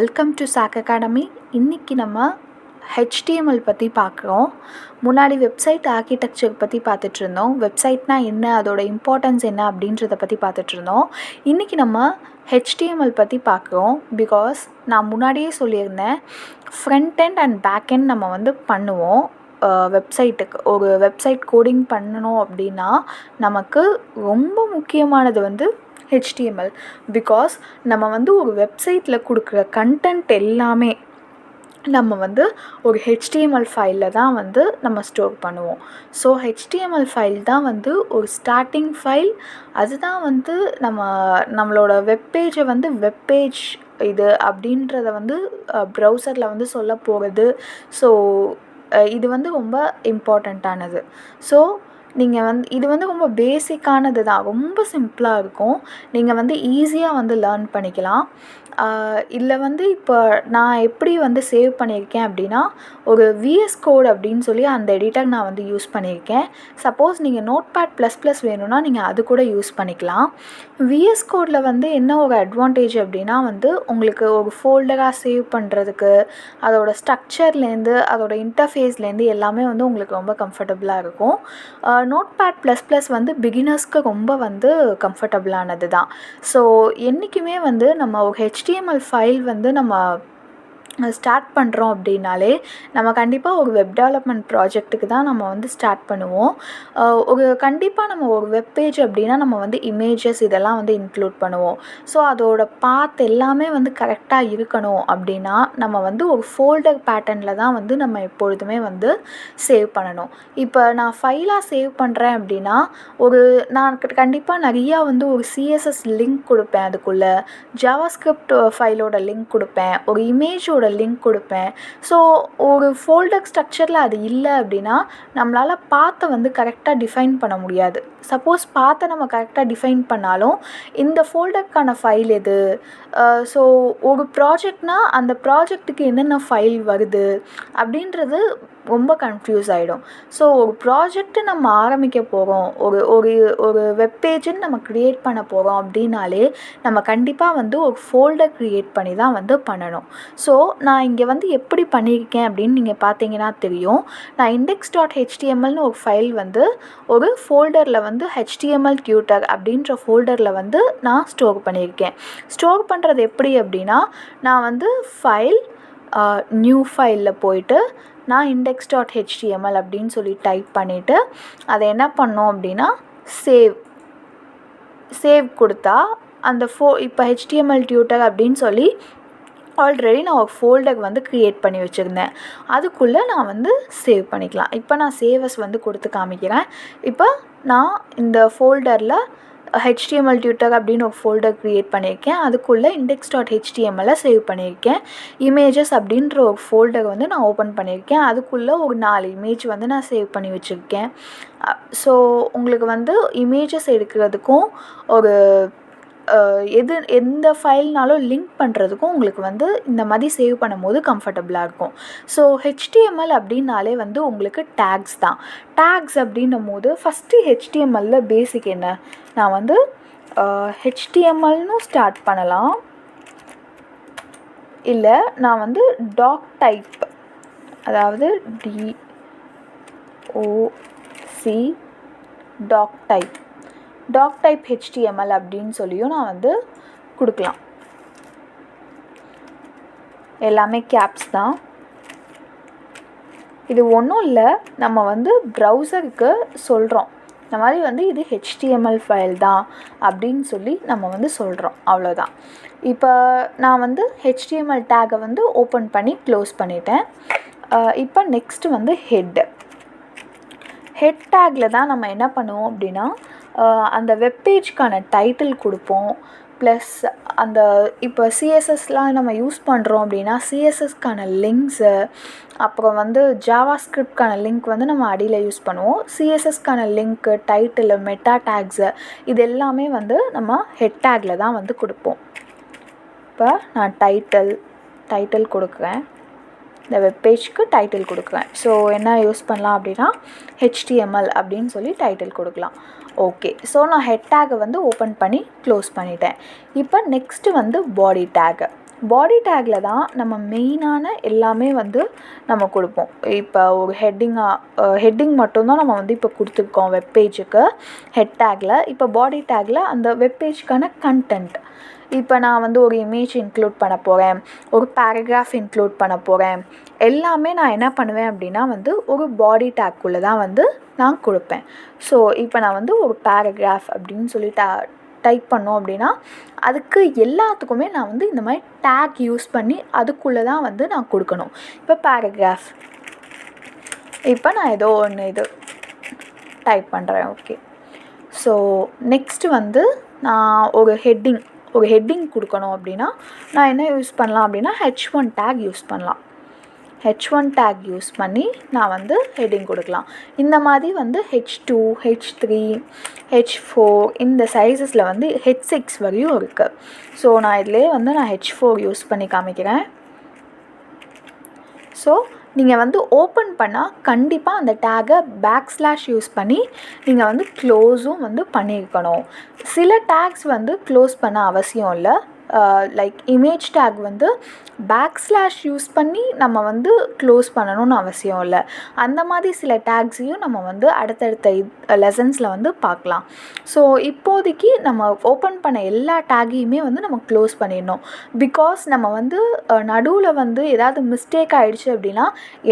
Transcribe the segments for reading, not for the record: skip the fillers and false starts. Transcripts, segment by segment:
Welcome to chalk academy. இன்றைக்கி நம்ம HTML பற்றி பார்க்குறோம். முன்னாடி வெப்சைட் ஆர்கிடெக்சர் பற்றி பார்த்துட்ருந்தோம். வெப்சைட்னால் என்ன, அதோட இம்பார்ட்டன்ஸ் என்ன அப்படின்றத பற்றி பார்த்துட்ருந்தோம். இன்றைக்கி நம்ம HTML பற்றி பார்க்குறோம். பிகாஸ் நான் முன்னாடியே சொல்லியிருந்தேன், front end and back end நம்ம பண்ணுவோம். வெப்சைட்டுக்கு ஒரு வெப்சைட் கோடிங் பண்ணணும் அப்படின்னா நமக்கு ரொம்ப முக்கியமானது HTML. பிகாஸ் நம்ம ஒரு வெப்சைட்டில் கொடுக்குற கண்டென்ட் எல்லாமே நம்ம ஒரு HTML ஃபைலில் தான் நம்ம ஸ்டோர் பண்ணுவோம். ஸோ HTML ஃபைல் தான் ஒரு ஸ்டார்டிங் ஃபைல். அதுதான் நம்மளோட வெப்பேஜை வெப்பேஜ் இது அப்படின்றத ப்ரௌசரில் சொல்ல போகிறது. ஸோ இது ரொம்ப இம்பார்ட்டண்ட்டானது. ஸோ நீங்கள் இது ரொம்ப பேசிக்கானது தான், ரொம்ப சிம்பிளாக இருக்கும். நீங்கள் ஈஸியாக லேர்ன் பண்ணிக்கலாம். இதில் இப்போ நான் எப்படி சேவ் பண்ணியிருக்கேன் அப்படின்னா, ஒரு VS கோட் அப்படின்னு சொல்லி அந்த எடிட்டர் நான் யூஸ் பண்ணியிருக்கேன். சப்போஸ் நீங்கள் நோட்பேட்++ வேணும்னா நீங்கள் அது கூட யூஸ் பண்ணிக்கலாம். VS கோடில் என்ன ஒரு அட்வான்டேஜ் அப்படின்னா உங்களுக்கு ஒரு ஃபோல்டராக சேவ் பண்ணுறதுக்கு அதோட ஸ்ட்ரக்சர்லேருந்து அதோட இன்டர்ஃபேஸ்லேருந்து எல்லாமே உங்களுக்கு ரொம்ப கம்ஃபர்டபுளாக இருக்கும். நோட்பேட்++ பிகினர்ஸ்க்கு ரொம்ப கம்ஃபர்டபுளானது தான். ஸோ என்றைக்குமே நம்ம ஒரு HTML ஃபைல் நம்ம ஸ்டார்ட் பண்ணுறோம் அப்படின்னாலே நம்ம கண்டிப்பாக ஒரு வெப் டெவலப்மெண்ட் ப்ராஜெக்ட்டுக்கு தான் நம்ம ஸ்டார்ட் பண்ணுவோம். கண்டிப்பாக நம்ம ஒரு வெப்பேஜ் அப்படின்னா நம்ம இமேஜஸ் இதெல்லாம் இன்க்ளூட் பண்ணுவோம். ஸோ அதோட பாத் எல்லாமே கரெக்டாக இருக்கணும் அப்படின்னா நம்ம ஒரு ஃபோல்டர் பேட்டர்னில் தான் நம்ம எப்பொழுதுமே சேவ் பண்ணணும். இப்போ நான் ஃபைலாக சேவ் பண்ணுறேன் அப்படின்னா நான் கண்டிப்பாக நிறையா ஒரு CSS லிங்க் கொடுப்பேன், அதுக்குள்ளே ஜாவாஸ்கிரிப்ட் ஃபைலோட லிங்க் கொடுப்பேன், ஒரு இமேஜோட லிங்க் கொடுப்பேன். ஸோ ஒரு ஃபோல்டர் ஸ்ட்ரக்சரில் அது இல்லை அப்படின்னா நம்மளால் பாத்தை கரெக்டாக டிஃபைன் பண்ண முடியாது. சப்போஸ் பாத்தை நம்ம கரெக்டாக டிஃபைன் பண்ணாலும் இந்த ஃபோல்டருக்கான ஃபைல் எது, ஸோ ஒரு ப்ராஜெக்ட்னால் அந்த ப்ராஜெக்ட்டுக்கு என்னென்ன ஃபைல் வருது அப்படின்றது ரொம்ப கன்ஃப்யூஸ் ஆகிடும். ஸோ ஒரு ப்ராஜெக்ட்டு நம்ம ஆரம்பிக்க போகிறோம், ஒரு வெப்பேஜுன்னு நம்ம க்ரியேட் பண்ண போகிறோம் அப்படின்னாலே நம்ம கண்டிப்பாக ஒரு ஃபோல்டர் க்ரியேட் பண்ணி தான் பண்ணணும். ஸோ நான் இங்கே எப்படி பண்ணியிருக்கேன் அப்படின்னு நீங்கள் பார்த்தீங்கன்னா தெரியும். நான் index.htmlனு ஒரு ஃபைல் ஒரு ஃபோல்டரில் HTML tutor அப்படின்ற ஃபோல்டரில் நான் ஸ்டோர் பண்ணியிருக்கேன். ஸ்டோர் பண்ணுறது எப்படி அப்படின்னா, நான் ஃபைல் நியூ ஃபைலில் போயிட்டு நான் index.html அப்படின்னு சொல்லி டைப் பண்ணிவிட்டு அதை என்ன பண்ணோம் அப்படின்னா சேவ் கொடுத்தா அந்த இப்போ HTML tutor அப்படின்னு சொல்லி ஆல்ரெடி நான் ஒரு ஃபோல்டர் க்ரியேட் பண்ணி வச்சுருந்தேன். அதுக்குள்ளே நான் சேவ் பண்ணிக்கலாம். இப்போ நான் சேவஸ் கொடுத்து காமிக்கிறேன். இப்போ நான் இந்த ஃபோல்டரில் HTML tutor அப்படின்னு ஒரு ஃபோல்டர் க்ரியேட் பண்ணியிருக்கேன். அதுக்குள்ளே index.html சேவ் பண்ணியிருக்கேன். இமேஜஸ் அப்படின்ற ஒரு ஃபோல்டர் நான் ஓப்பன் பண்ணியிருக்கேன். அதுக்குள்ளே ஒரு 4 இமேஜ் நான் சேவ் பண்ணி வச்சுருக்கேன். ஸோ உங்களுக்கு இமேஜஸ் எடுக்கிறதுக்கும் ஒரு எந்த ஃபைல்னாலும் லிங்க் பண்ணுறதுக்கும் உங்களுக்கு இந்த மாதிரி சேவ் பண்ணும்போது கம்ஃபர்டபுளாக இருக்கும். ஸோ HTML அப்படின்னாலே உங்களுக்கு டேக்ஸ் தான். டேக்ஸ் அப்படின்னும் போது ஃபஸ்ட்டு HTMLல பேசிக் என்ன, நான் HTMLனு ஸ்டார்ட் பண்ணலாம். இல்லை நான் டாக் டைப், அதாவது டாக் டைப் HTML அப்படின்னு சொல்லியும் நான் கொடுக்கலாம். எல்லாமே கேப்ஸ் தான். இது ஒன்றும் இல்லை, நம்ம ப்ரௌசருக்கு சொல்கிறோம் இந்த மாதிரி இது HTML ஃபைல் தான் அப்படின்னு சொல்லி நம்ம சொல்கிறோம், அவ்வளோதான். இப்போ நான் HTML டேக்கை ஓப்பன் பண்ணி க்ளோஸ் பண்ணிட்டேன். இப்போ நெக்ஸ்ட்டு ஹெட் டேக்கில் தான் நம்ம என்ன பண்ணுவோம் அப்படின்னா அந்த வெப்பேஜ்க்கான டைட்டில் கொடுப்போம். ப்ளஸ் அந்த இப்போ CSSலாம் நம்ம யூஸ் பண்ணுறோம் அப்படின்னா CSSக்கான லிங்க்ஸு, அப்புறம் ஜாவாஸ்கிரிப்ட்கான லிங்க் நம்ம அடியில் யூஸ் பண்ணுவோம். CSSக்கான லிங்க்கு, டைட்டிலு, மெட்டா டேக்ஸு இது எல்லாமே நம்ம ஹெட் டேக்கில் தான் கொடுப்போம். இப்போ நான் டைட்டில் கொடுக்குறேன், இந்த வெப்பேஜ்க்கு டைட்டில் கொடுக்குறேன். ஸோ என்ன யூஸ் பண்ணலாம் அப்படின்னா HTML அப்படின்னு சொல்லி டைட்டில் கொடுக்கலாம். ஓகே, ஸோ நான் ஹெட் டேக்கை ஓப்பன் பண்ணி க்ளோஸ் பண்ணிட்டேன். இப்போ நெக்ஸ்ட்டு பாடி டேக். பாடி டேக்கில் தான் நம்ம மெயினான எல்லாமே வந்து நம்ம கொடுப்போம். இப்போ ஒரு ஹெட்டிங் மட்டும்தான் நம்ம வந்து இப்போ கொடுத்துருக்கோம் வெப்பேஜுக்கு ஹெட் டேக்கில். இப்போ பாடி டேக்கில் அந்த வெப்பேஜுக்கான கண்டென்ட், இப்போ நான் வந்து ஒரு இமேஜ் இன்க்ளூட் பண்ண போகிறேன், ஒரு பேராகிராஃப் இன்க்ளூட் பண்ண போகிறேன், எல்லாமே நான் என்ன பண்ணுவேன் அப்படின்னா வந்து ஒரு பாடி டேக்குள்ளே தான் வந்து நான் கொடுப்பேன். ஸோ இப்போ நான் வந்து ஒரு பேராகிராஃப் அப்படின்னு சொல்லி டைப் பண்ணோம் அப்படின்னா அதுக்கு எல்லாத்துக்குமே நான் வந்து இந்த மாதிரி டேக் யூஸ் பண்ணி அதுக்குள்ளே தான் வந்து நான் கொடுக்கணும். இப்போ பேராகிராஃப், இப்போ நான் ஏதோ ஒன்று இது டைப் பண்ணுறேன். ஓகே, ஸோ நெக்ஸ்ட்டு வந்து நான் ஒரு ஹெட்டிங் கொடுக்கணும் அப்படின்னா நான் என்ன யூஸ் பண்ணலாம் அப்படின்னா H1 டேக் யூஸ் பண்ணலாம். H1 டேக் யூஸ் பண்ணி நான் வந்து ஹெட்டிங் கொடுக்கலாம். இந்த மாதிரி வந்து H2, H3, H4 இந்த சைஸஸில் வந்து H6 வரையும் இருக்குது. ஸோ நான் இதிலே வந்து நான் H4 யூஸ் பண்ணி காமிக்கிறேன். ஸோ நீங்கள் வந்து ஓப்பன் பண்ணால் கண்டிப்பாக அந்த டேக்கை பேக்ஸ்லாஷ் யூஸ் பண்ணி நீங்கள் வந்து க்ளோஸும் வந்து பண்ணியிருக்கணும். சில டேக்ஸ் வந்து க்ளோஸ் பண்ண அவசியம் இல்லை. லைக் இமேஜ் டேக் வந்து பேக்ஸ்லாஷ் யூஸ் பண்ணி நம்ம வந்து க்ளோஸ் பண்ணணும்னு அவசியம் இல்லை. அந்த மாதிரி சில டேக்ஸையும் நம்ம வந்து அடுத்தடுத்த லெசன்ஸில் வந்து பார்க்கலாம். ஸோ இப்போதைக்கு நம்ம ஓப்பன் பண்ண எல்லா டேக்கையுமே வந்து நம்ம க்ளோஸ் பண்ணிடணும். பிகாஸ் நம்ம வந்து நடுவில் வந்து ஏதாவது மிஸ்டேக் ஆகிடுச்சு அப்படின்னா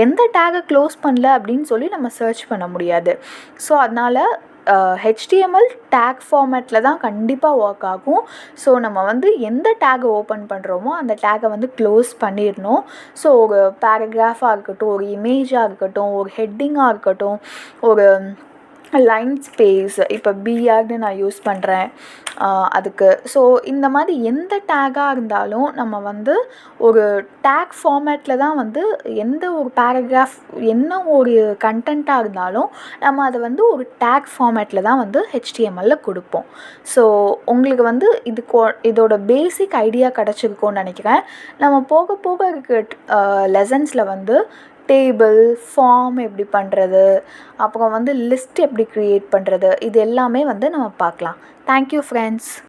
எந்த டேக்கை க்ளோஸ் பண்ணல அப்படின்னு சொல்லி நம்ம சர்ச் பண்ண முடியாது. ஸோ அதனால் HTML டேக் ஃபார்மேட்டில் தான் கண்டிப்பாக ஒர்க் ஆகும். ஸோ நம்ம வந்து எந்த டேக்கை ஓப்பன் பண்ணுறோமோ அந்த டேக்கை வந்து க்ளோஸ் பண்ணிடணும். ஸோ ஒரு பேராகிராஃபாக இருக்கட்டும், ஒரு இமேஜாக இருக்கட்டும், ஒரு ஹெட்டிங்காக இருக்கட்டும், ஒரு லைன் ஸ்பேஸ், இப்போ பிஆர்னு நான் யூஸ் பண்ணுறேன் அதுக்கு. ஸோ இந்த மாதிரி எந்த டேக்காக இருந்தாலும் நம்ம வந்து ஒரு டேக் ஃபார்மேட்டில் தான் வந்து எந்த ஒரு பேராகிராஃப் என்ன ஒரு கண்டென்ட்டாக இருந்தாலும் நம்ம அதை வந்து ஒரு டேக் ஃபார்மேட்டில் தான் வந்து HTMLல கொடுப்போம். ஸோ உங்களுக்கு வந்து இதோட பேசிக் ஐடியா கிடச்சிருக்கோன்னு நினைக்கிறேன். நம்ம போக போக இருக்க லெசன்ஸில் வந்து டேபிள், ஃபார்ம் எப்படி பண்ணுறது, அப்புறம் வந்து லிஸ்ட் எப்படி க்ரியேட் பண்ணுறது, இது எல்லாமே வந்து நம்ம பார்க்கலாம். Thank you friends.